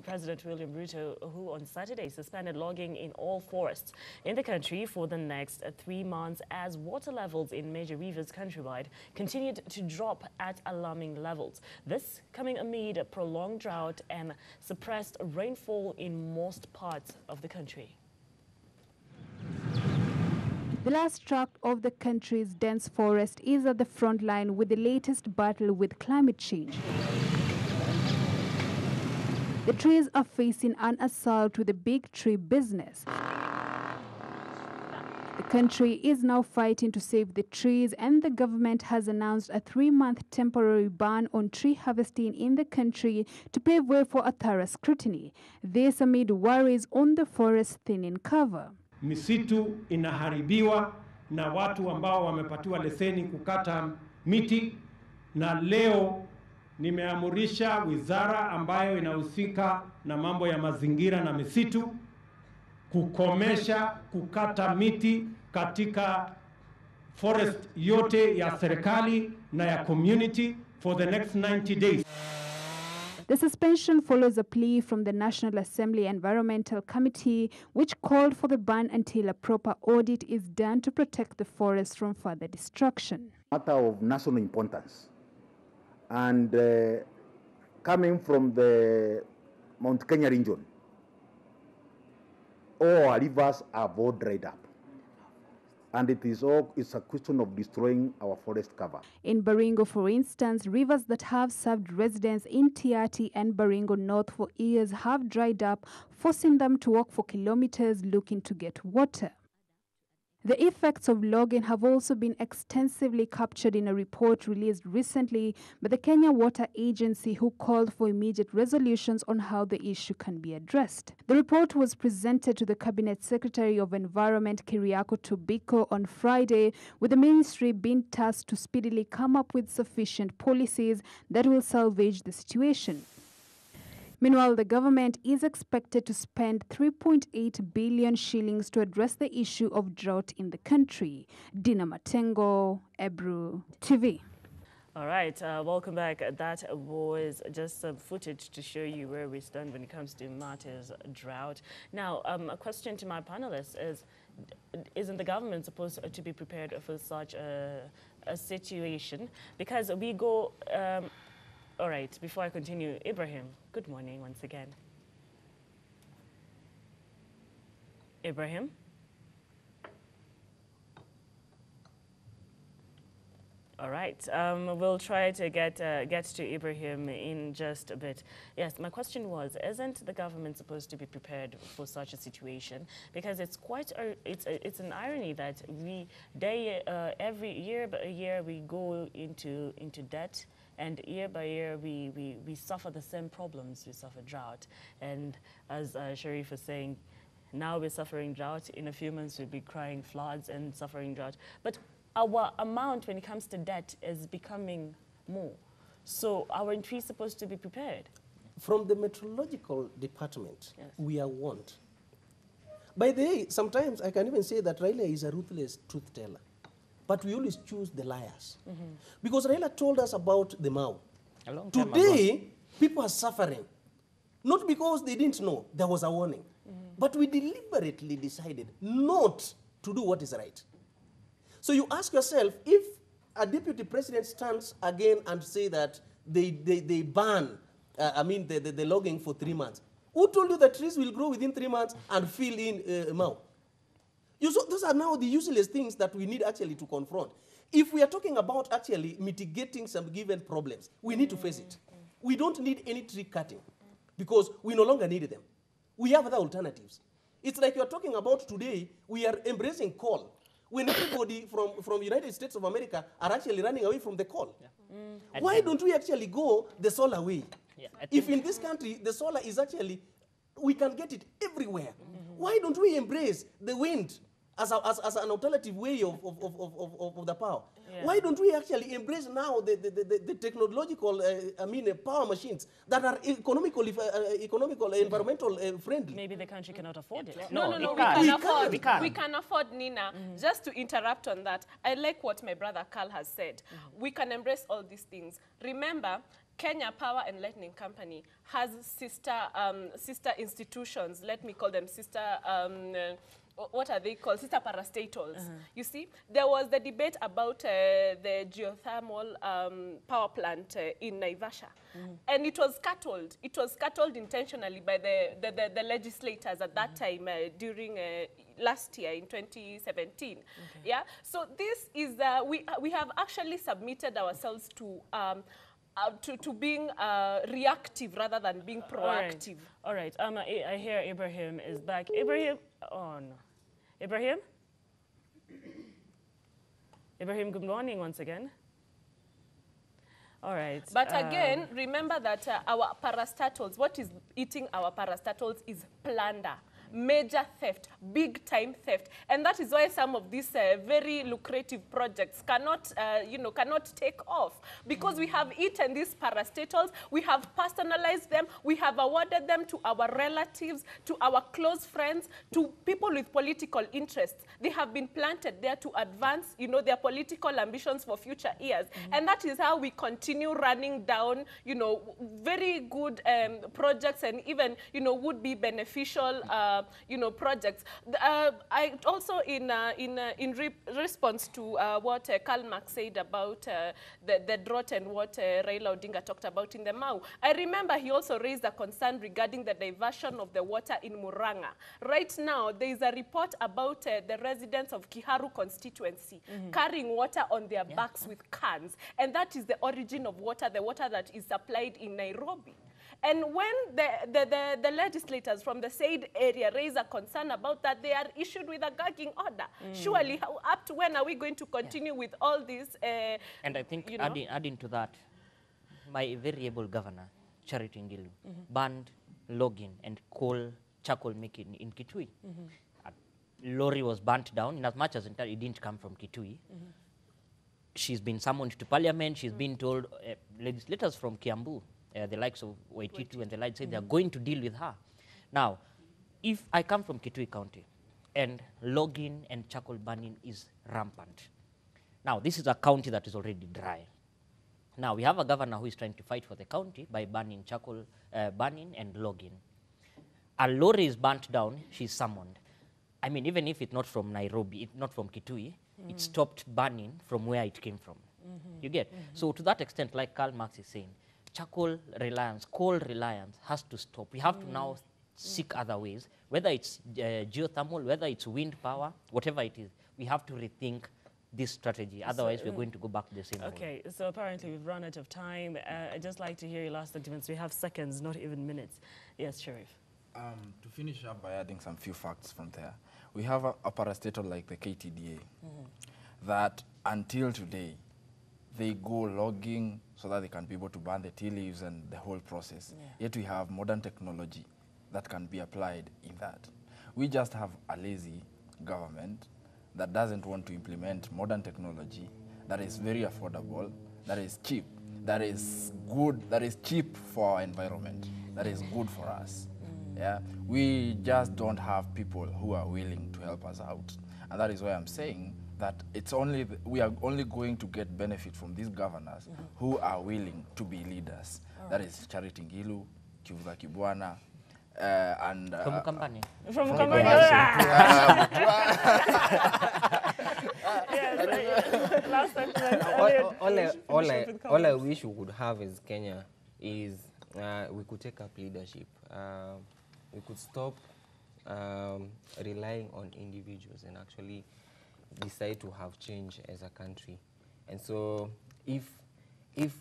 President William Ruto, who on Saturday suspended logging in all forests in the country for the next 3 months as water levels in major rivers countrywide continued to drop at alarming levels. This coming amid a prolonged drought and suppressed rainfall in most parts of the country. The last tract of the country's dense forest is at the front line with the latest battle with climate change. The trees are facing an assault with the big tree business. The country is now fighting to save the trees, and the government has announced a 3-month temporary ban on tree harvesting in the country to pave way for a thorough scrutiny. This amid worries on the forest thinning cover. Misitu inaharibiwa na watu ambao wamepatiwa leseni kukata miti, na leo nimeamurisha wizara ambayo inahusika na mambo ya mazingira na misitu kukomesha kukata miti katika forest yote ya serikali na ya community for the next 90 days. The suspension follows a plea from the National Assembly Environmental Committee, which called for the ban until a proper audit is done to protect the forest from further destruction. Matter of national importance, and coming from the Mount Kenya region, all our rivers are all dried up. And it's a question of destroying our forest cover. In Baringo, for instance, rivers that have served residents in Tiati and Baringo North for years have dried up, forcing them to walk for kilometers looking to get water. The effects of logging have also been extensively captured in a report released recently by the Kenya Water Agency, who called for immediate resolutions on how the issue can be addressed. The report was presented to the Cabinet Secretary of Environment, Kiriako Tobiko, on Friday, with the ministry being tasked to speedily come up with sufficient policies that will salvage the situation. Meanwhile, the government is expected to spend 3.8 billion shillings to address the issue of drought in the country. Dina Matengo, Ebru TV. All right, welcome back. That was just some footage to show you where we stand when it comes to matters drought. Now, a question to my panelists is, isn't the government supposed to be prepared for such a situation? Because we go... all right, before I continue, Ibrahim, good morning once again. Ibrahim? All right, we'll try to get to Ibrahim in just a bit. Yes, my question was, isn't the government supposed to be prepared for such a situation? Because it's quite it's an irony that every year by year we go into debt. And year by year, we suffer the same problems. We suffer drought. And as Sharif was saying, now we're suffering drought. In a few months, we'll be crying floods and suffering drought. But our amount when it comes to debt is becoming more. So aren't we supposed to be prepared? From the meteorological department, yes, we are warned. By the way, sometimes I can even say that Raila is a ruthless truth teller. But we always choose the liars. Because Raila told us about the Mau. Today, people are suffering. Not because they didn't know, there was a warning. But we deliberately decided not to do what is right. So you ask yourself, if a deputy president stands again and say that they ban, the logging for 3 months, who told you that trees will grow within 3 months and fill in Mau? Those are now the useless things that we need actually to confront. If we are talking about actually mitigating some given problems, we need to face it. We don't need any tree cutting because we no longer need them. We have other alternatives. It's like you're talking about today, we are embracing coal when everybody from United States of America are actually running away from the coal. Yeah. Why don't we actually go the solar way? Yeah, if in this country, the solar is actually, we can get it everywhere. Why don't we embrace the wind as an alternative way of the power. Yeah. Why don't we actually embrace now the technological, power machines that are economical, environmental friendly? Maybe the country cannot afford it. No, it we can. can afford. We can. We can afford, Nina. Just to interrupt on that, I like what my brother Carl has said. We can embrace all these things. Remember, Kenya Power and Lightning Company has sister institutions. Let me call them sister. What are they called? Sister parastatals. You see, there was the debate about the geothermal power plant in Naivasha. And it was scuttled. It was scuttled intentionally by the legislators at that time during last year in 2017. Yeah. So this is, we have actually submitted ourselves to being reactive rather than being proactive. All right. I hear Ibrahim is back. Ibrahim, oh no. Ibrahim? Ibrahim, good morning once again. All right. But again, remember that our parastatals, what is eating our parastatals is plunder. Major theft, big time theft. And that is why some of these very lucrative projects cannot, cannot take off. Because we have eaten these parastatals, we have personalized them, we have awarded them to our relatives, to our close friends, to people with political interests. They have been planted there to advance, their political ambitions for future years. And that is how we continue running down, very good projects and even, would be beneficial projects. I also, in response to what Karl Marx said about the drought and what Raila Odinga talked about in the Mau, I remember he also raised a concern regarding the diversion of the water in Murang'a. Right now, there is a report about the residents of Kiharu constituency carrying water on their backs with cans, and that is the origin of water, the water that is supplied in Nairobi. And when the legislators from the said area raise a concern about that, they are issued with a gagging order. Surely, up to when are we going to continue with all this? And I think adding to that, my very able governor, Charity Ngilu, banned logging and charcoal making in Kitui. A lorry was burnt down, in as much as it didn't come from Kitui. She's been summoned to parliament. She's been told, legislators from Kiambu, the likes of Waititu and the likes, say they're going to deal with her. Now, if I come from Kitui County and logging and charcoal burning is rampant. Now, this is a county that is already dry. Now, we have a governor who is trying to fight for the county by banning charcoal burning and logging. A lorry is burnt down, she's summoned. I mean, even if it's not from Nairobi, not from Kitui, it stopped burning from where it came from. You get? So to that extent, like Karl Marx is saying, charcoal reliance, coal reliance has to stop. We have to now seek other ways, whether it's geothermal, whether it's wind power, whatever it is. We have to rethink this strategy. Otherwise, we're going to go back to the same Okay, so apparently we've run out of time. I'd just like to hear your last sentiments. We have seconds, not even minutes. Yes, Sharif. To finish up by adding some few facts from there, we have a parastatal like the KTDA that until today, they go logging so that they can be able to burn the tea leaves and the whole process. Yet we have modern technology that can be applied in that. We just have a lazy government that doesn't want to implement modern technology that is very affordable, that is cheap, that is good, that is cheap for our environment, that is good for us. Yeah, we just don't have people who are willing to help us out. And that is why I'm saying that it's only we are only going to get benefit from these governors who are willing to be leaders. That is Charity Ngilu, Kivuza Kibwana, and From company. From last sentence. All I wish we could have as Kenya is we could take up leadership. We could stop relying on individuals and actually decide to have change as a country. And so if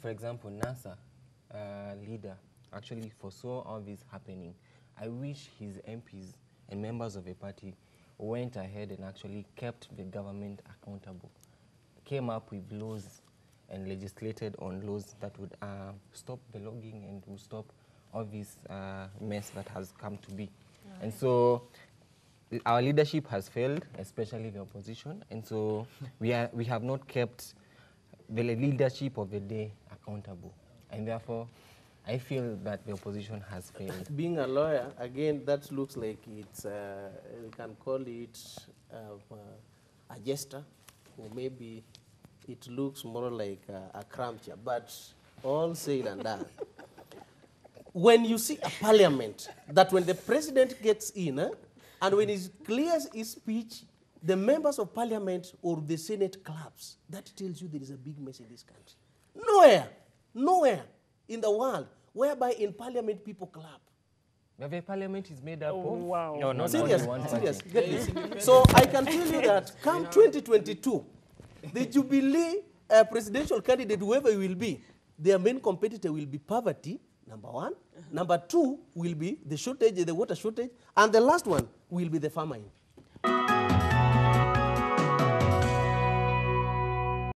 for example, NASA leader actually foresaw all this happening, I wish his MPs and members of the party went ahead and actually kept the government accountable, came up with laws and legislated on laws that would stop the logging and would stop all this mess that has come to be. And so our leadership has failed, especially the opposition, and so we have not kept the leadership of the day accountable, and therefore I feel that the opposition has failed. Being a lawyer, again, that looks like it's, we can call it a jester, or maybe it looks more like a cramchair, but all said and done. When you see a parliament, that when the president gets in, and when he clears his speech, the members of parliament or the Senate claps, that tells you there is a big mess in this country. Nowhere in the world whereby in parliament people clap. But the parliament is made up of... Wow. No, Serious. Get this. So I can tell you that come 2022, the Jubilee presidential candidate, whoever he will be, their main competitor will be poverty, number one. Number two will be the shortage, the water shortage. And the last one will be the famine.